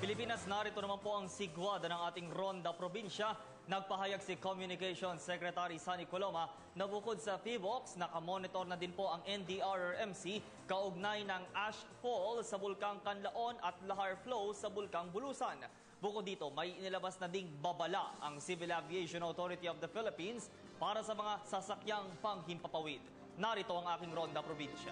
Pilipinas, narito naman po ang sigwada ng ating Ronda Probinsya. Nagpahayag si Communications Secretary Sunny Coloma na bukod sa PHIVOLCS, nakamonitor na din po ang NDRRMC kaugnay ng ash fall sa Bulkang Canlaon at lahar flow sa Bulkang Bulusan. Bukod dito, may inilabas na ding babala ang Civil Aviation Authority of the Philippines para sa mga sasakyang panghimpapawid. Narito ang aking Ronda Probinsya.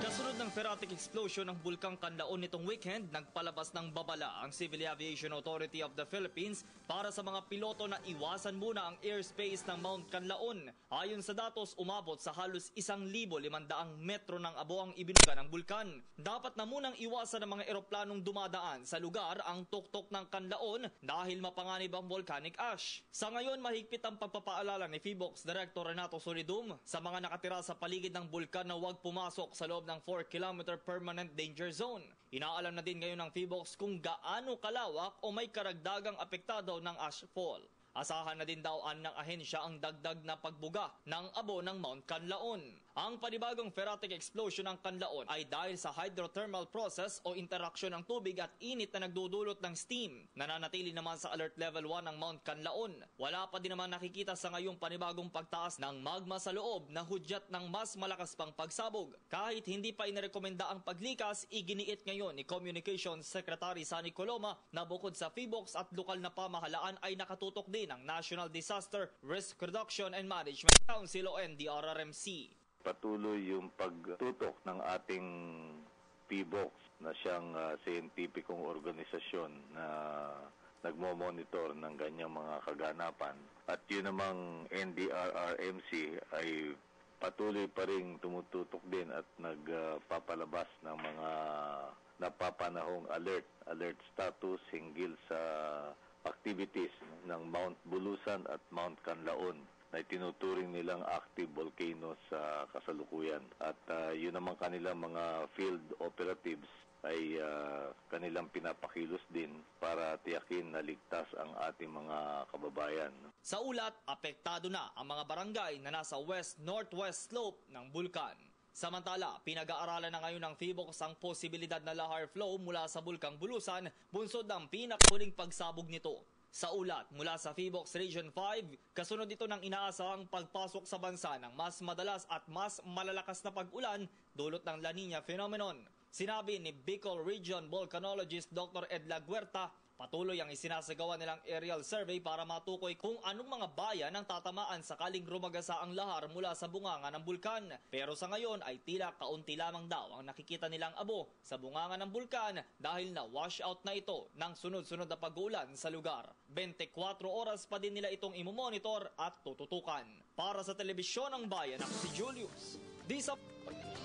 Kasunod ng ferrotic explosion ng Bulkang Canlaon nitong weekend, nagpalabas ng babala ang Civil Aviation Authority of the Philippines para sa mga piloto na iwasan muna ang airspace ng Mount Canlaon. Ayon sa datos, umabot sa halos 1,500 metro ng abo ang ibinuga ng bulkan. Dapat na munang iwasan ng mga eroplanong dumadaan sa lugar ang tuktok ng Canlaon dahil mapanganib ang volcanic ash. Sa ngayon, mahigpit ang pagpapaalala ni PHIVOLCS Director Renato Solidum sa mga nakatira sa paligid ng bulkan na huwag pumasok sa loob ng 4-kilometer permanent danger zone. Inaalam na din ngayon ng PHIVOLCS kung gaano kalawak o may karagdagang apektado ng ash fall. Asahan na din daw ng ahensya ang dagdag na pagbuga ng abo ng Mount Canlaon. Ang panibagong ferrotic explosion ng Canlaon ay dahil sa hydrothermal process o interaksyon ng tubig at init na nagdudulot ng steam. Nananatili naman sa alert level 1 ng Mount Canlaon. Wala pa din naman nakikita sa ngayong panibagong pagtaas ng magma sa loob na hudyat ng mas malakas pang pagsabog. Kahit hindi pa inirekomenda ang paglikas, iginiit ngayon ni Communications Secretary Sunny Coloma na bukod sa PHIVOLCS at lokal na pamahalaan ay nakatutok din ng National Disaster Risk Reduction and Management Council o NDRRMC. Patuloy yung pagtutok ng ating PHIVOLCS na siyang siyentipikong organisasyon na nagmo-monitor ng ganyang mga kaganapan. At yun namang NDRRMC ay patuloy pa rin tumututok din at nagpapalabas ng mga napapanahong alert status hinggil sa activities ng Mount Bulusan at Mount Canlaon na itinuturing nilang active volcanoes sa kasalukuyan. At yun naman kanilang mga field operatives ay kanilang pinapakilos din para tiyakin na ligtas ang ating mga kababayan. Sa ulat, apektado na ang mga barangay na nasa west-northwest slope ng bulkan. Samantala, pinag-aaralan na ngayon ng PHIVOLCS ang posibilidad na lahar flow mula sa Bulkang Bulusan, bunsod ng pinakahuling pagsabog nito. Sa ulat mula sa PHIVOLCS Region 5, kasunod ito ng inaasahang pagpasok sa bansa ng mas madalas at mas malalakas na pag-ulan dulot ng La Nina phenomenon. Sinabi ni Bicol Region Volcanologist Dr. Ed Laguerta, patuloy ang isinasagawa nilang aerial survey para matukoy kung anong mga bayan ang tatamaan sakaling rumagasa ang lahar mula sa bunganga ng bulkan. Pero sa ngayon ay tila kaunti lamang daw ang nakikita nilang abo sa bunganga ng bulkan dahil na wash out na ito ng sunod-sunod na pag-uulan sa lugar. 24 oras pa din nila itong imomonitor at tututukan. Para sa Telebisyon ng Bayan, ako si Julius.